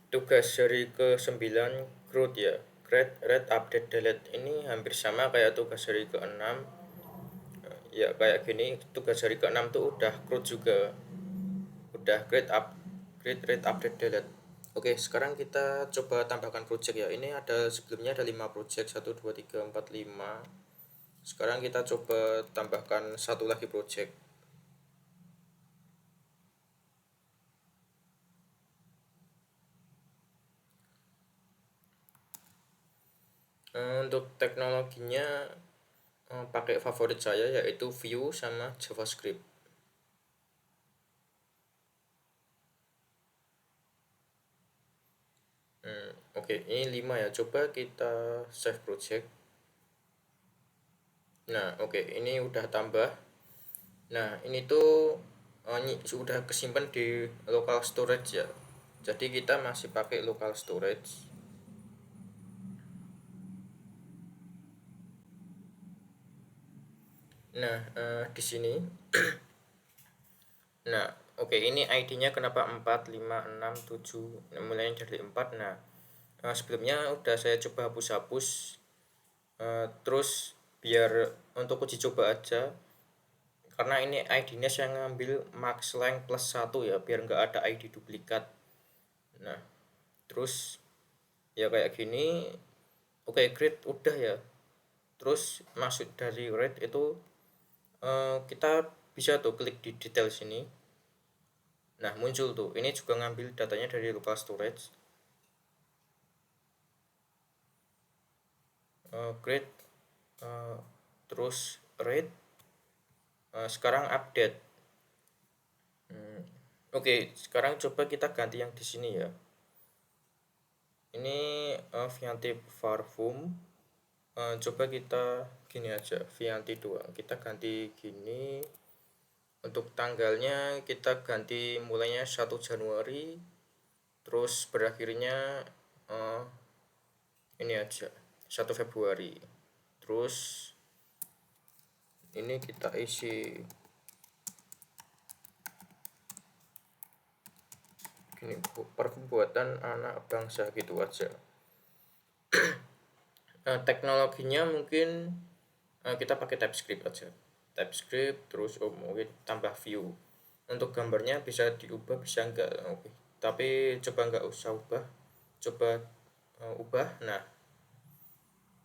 Tugas seri ke-9 CRUD ya, Create, Read, Update, Delete. Ini hampir sama kayak tugas seri ke-6. Ya kayak gini, tugas seri ke-6 tuh udah CRUD juga. Udah Create, Read, Update, Delete. Oke, sekarang kita coba tambahkan project ya. Ini ada sebelumnya ada 5 project, 1 2 3 4 5. Sekarang kita coba tambahkan satu lagi project. Untuk teknologinya pakai favorit saya yaitu Vue sama JavaScript. Oke, ini 5 ya. Coba kita save project. Nah, oke, ini udah tambah. Nah, ini tuh ini sudah kesimpan di local storage ya. Jadi kita masih pakai local storage. Nah, di sini. Nah, oke, ini ID-nya kenapa 4 5 6 7, mulai dari 4. Nah, sebelumnya udah saya coba hapus-hapus. Terus biar untuk uji coba aja, karena ini ID-nya saya ngambil max length plus 1 ya, biar nggak ada ID duplikat. Nah, terus ya kayak gini. Oke, grade udah ya. Terus masuk dari rate itu kita bisa tuh klik di detail sini. Nah, muncul tuh, ini juga ngambil datanya dari local storage. Grade, terus rate, sekarang update. Oke, sekarang coba kita ganti yang di sini ya. Ini Vianti Parfum. Coba kita gini aja, Vianti doang. Kita ganti gini. Untuk tanggalnya kita ganti mulainya 1 Januari, terus berakhirnya uh, ini aja 1 Februari. Terus ini kita isi gini, parfum buatan anak bangsa gitu aja. Teknologinya mungkin kita pakai TypeScript aja. TypeScript terus mungkin tambah view. Untuk gambarnya bisa diubah bisa enggak. Oke. Tapi coba enggak usah ubah. Coba ubah. Nah,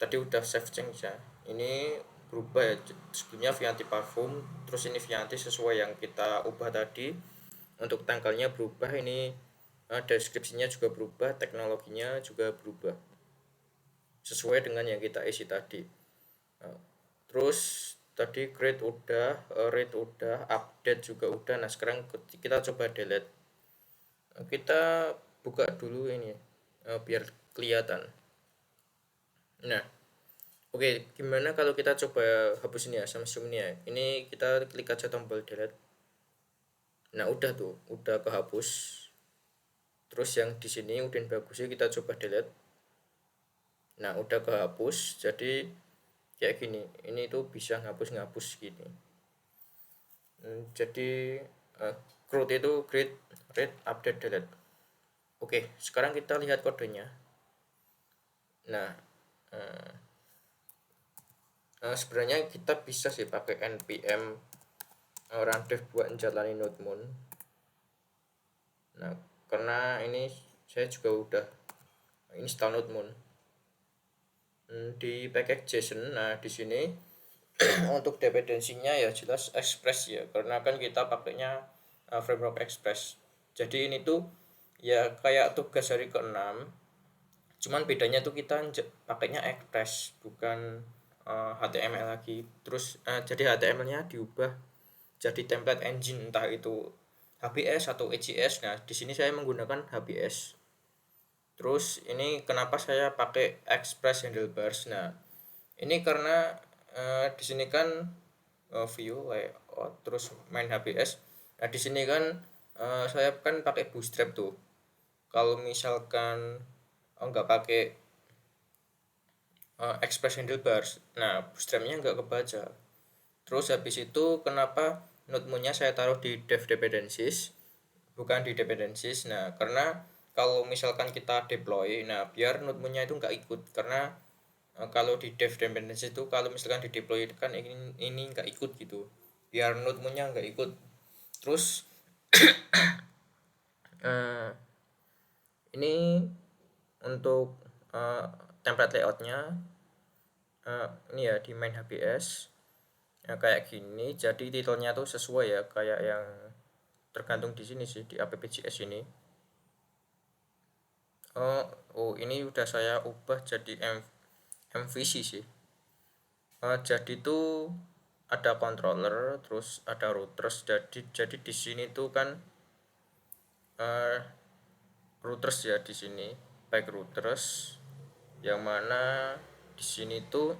tadi udah save change ya. Ini berubah ya. Sebelumnya Vianti Parfum, terus ini Vianti sesuai yang kita ubah tadi. Untuk tanggalnya berubah, ini deskripsinya juga berubah, teknologinya juga berubah sesuai dengan yang kita isi tadi. Terus tadi grade udah, rate udah, update juga udah. Nah, sekarang kita coba delete. Kita buka dulu ini biar kelihatan. Nah, oke, gimana kalau kita coba hapus ini ya sama zoom ini ya. Ini kita klik aja tombol delete. Nah, udah tuh, udah kehapus. Terus yang di sini udah bagusnya kita coba delete. Nah, udah kehapus. Jadi kayak gini. Ini tuh bisa ngapus-ngapus gini. Jadi CRUD itu create, read, update, delete. Oke, sekarang kita lihat kodenya. Nah, sebenarnya kita bisa sih pakai npm run dev buat menjalani NodeMoon. Nah, karena ini saya juga udah install NodeMoon di package JSON. Nah, di sini untuk dependensinya ya jelas Express ya, karena kan kita pakainya framework Express. Jadi ini tuh ya kayak tugas hari ke-6, cuman bedanya tuh kita pakainya Express bukan HTML lagi. Terus jadi HTML-nya diubah jadi template engine, entah itu HBS atau EJS. Nah, di sini saya menggunakan HBS. Terus ini kenapa saya pakai Express Handlebars? Nah, ini karena di sini kan view layout terus main HBS. Nah, di sini kan saya kan pakai Bootstrap tuh. Kalau misalkan nggak pakai Express Handlebars, nah Bootstrapnya nggak kebaca. Terus habis itu kenapa node-nya saya taruh di dev dependencies bukan di dependencies? Nah, karena kalau misalkan kita deploy, nah biar node-nya itu nggak ikut, karena kalau di dev dependency itu kalau misalkan di deploy kan ini nggak ikut gitu, biar node-nya nggak ikut. Terus eh, ini untuk eh, template layoutnya ini ya di main HBS ya, kayak gini. Jadi titelnya tuh sesuai ya kayak yang tergantung di sini sih, di appjs ini. Oh ini udah saya ubah jadi MVC sih. Jadi tuh ada controller, terus ada routers. Jadi di sini tuh kan uh, routers ya, di sini baik routers yang mana di sini tuh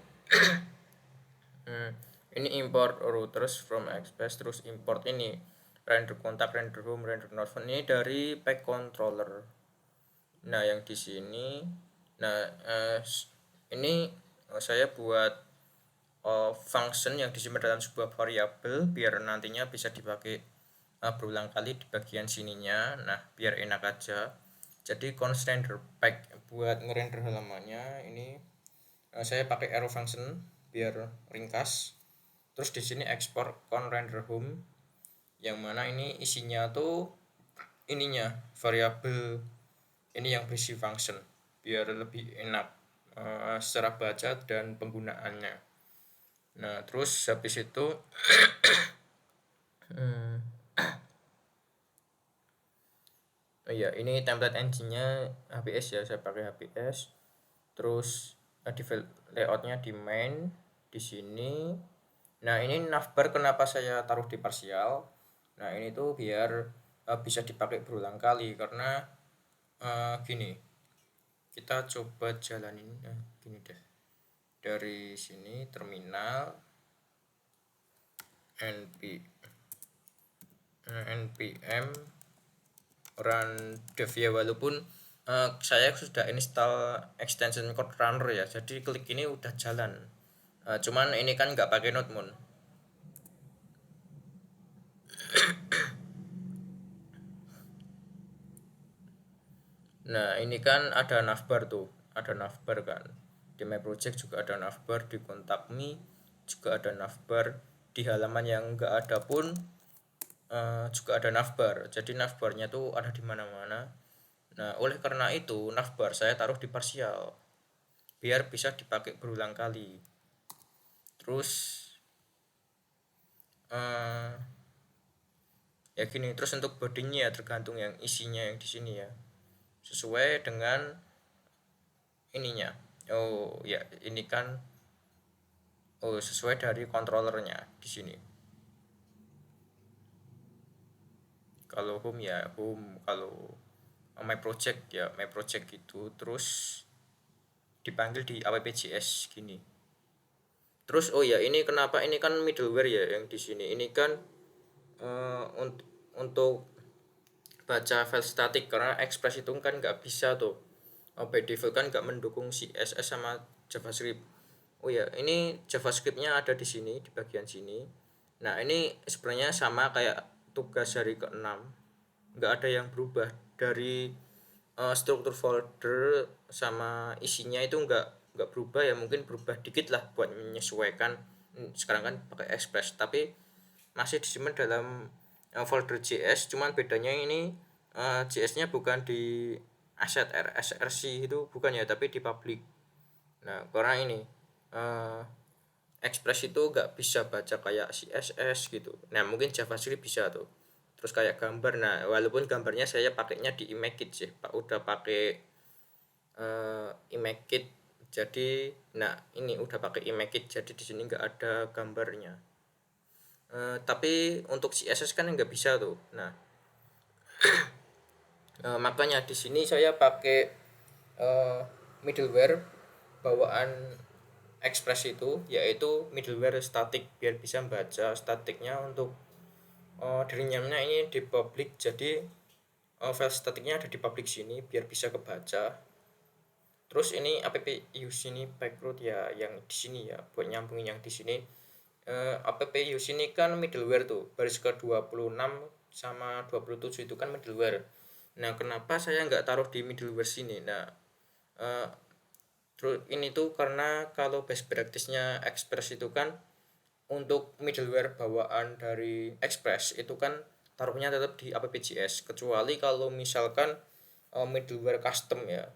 ini import routers from Express, terus import ini render kontak, render home, render node ini dari pack controller. Nah yang di sini, nah ini saya buat function yang disimpan dalam sebuah variabel biar nantinya bisa dipakai berulang kali di bagian sininya. Nah biar enak aja, jadi constraint pack buat ngerender halamannya ini saya pakai arrow function biar ringkas. Terus di sini export con render home yang mana ini isinya tuh ininya variabel ini yang berisi function biar lebih enak secara baca dan penggunaannya. Nah terus habis itu ya ini template engine-nya HBS ya, saya pakai HBS. Terus di layoutnya di main di sini. Nah ini navbar kenapa saya taruh di parsial, nah ini tuh biar bisa dipakai berulang kali, karena gini, kita coba jalanin gini deh, dari sini terminal npm run dev ya, walaupun saya sudah install extension code runner ya, jadi klik ini udah jalan. Cuman ini kan nggak pakai node-moon. Nah ini kan ada navbar tuh, ada navbar kan di my project, juga ada navbar di contact me, juga ada navbar di halaman yang nggak ada pun juga ada navbar. Jadi navbarnya tuh ada di mana-mana. Nah oleh karena itu navbar saya taruh di parsial biar bisa dipakai berulang kali. Terus ya gini, terus untuk bodinya ya tergantung yang isinya yang di sini ya, sesuai dengan ininya. Oh ya ini kan sesuai dari controllernya di sini. Kalau home ya home, kalau my project ya my project gitu, terus dipanggil di appjs gini. Terus oh ya ini kenapa ini kan middleware ya yang di sini, ini kan untuk baca file static, karena Express itu kan nggak bisa tuh by default kan nggak mendukung CSS sama JavaScript. Oh ya ini JavaScriptnya ada di sini di bagian sini. Nah ini sebenarnya sama kayak tugas hari ke-6, nggak ada yang berubah dari struktur folder sama isinya itu nggak berubah ya, mungkin berubah dikit lah buat menyesuaikan. Sekarang kan pakai Express tapi masih disimpan dalam folder JS, cuman bedanya ini JS-nya bukan di asset src itu bukan ya, tapi di public. Nah karena ini Express itu nggak bisa baca kayak CSS gitu, nah mungkin JavaScript bisa tuh. Terus kayak gambar, nah walaupun gambarnya saya pakainya di Imagit sih pak, udah pakai Imagit. Jadi nah ini udah pakai Imagit, jadi di sini nggak ada gambarnya. Tapi untuk CSS kan nggak bisa tuh. Nah makanya di sini saya pakai middleware bawaan Express itu, yaitu middleware static biar bisa baca statiknya untuk dirinya ini di public. Jadi file statiknya ada di public sini biar bisa kebaca. Terus ini app use ini backroot ya yang di sini ya, buat nyambungin yang di sini. App use ini kan middleware tuh, baris ke 26 sama 27 itu kan middleware. Nah, kenapa saya nggak taruh di middleware sini? Nah, eh, ini tuh karena kalau best practice-nya Express itu kan untuk middleware bawaan dari Express itu kan taruhnya tetap di app.js, kecuali kalau misalkan middleware custom ya,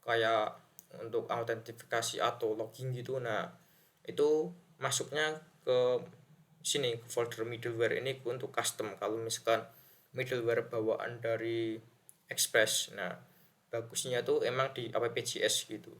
kayak untuk autentifikasi atau login gitu. Nah, itu masuknya ke sini, ke folder middleware ini untuk custom. Kalau misalkan middleware bawaan dari Express, nah bagusnya tuh emang di app.js gitu.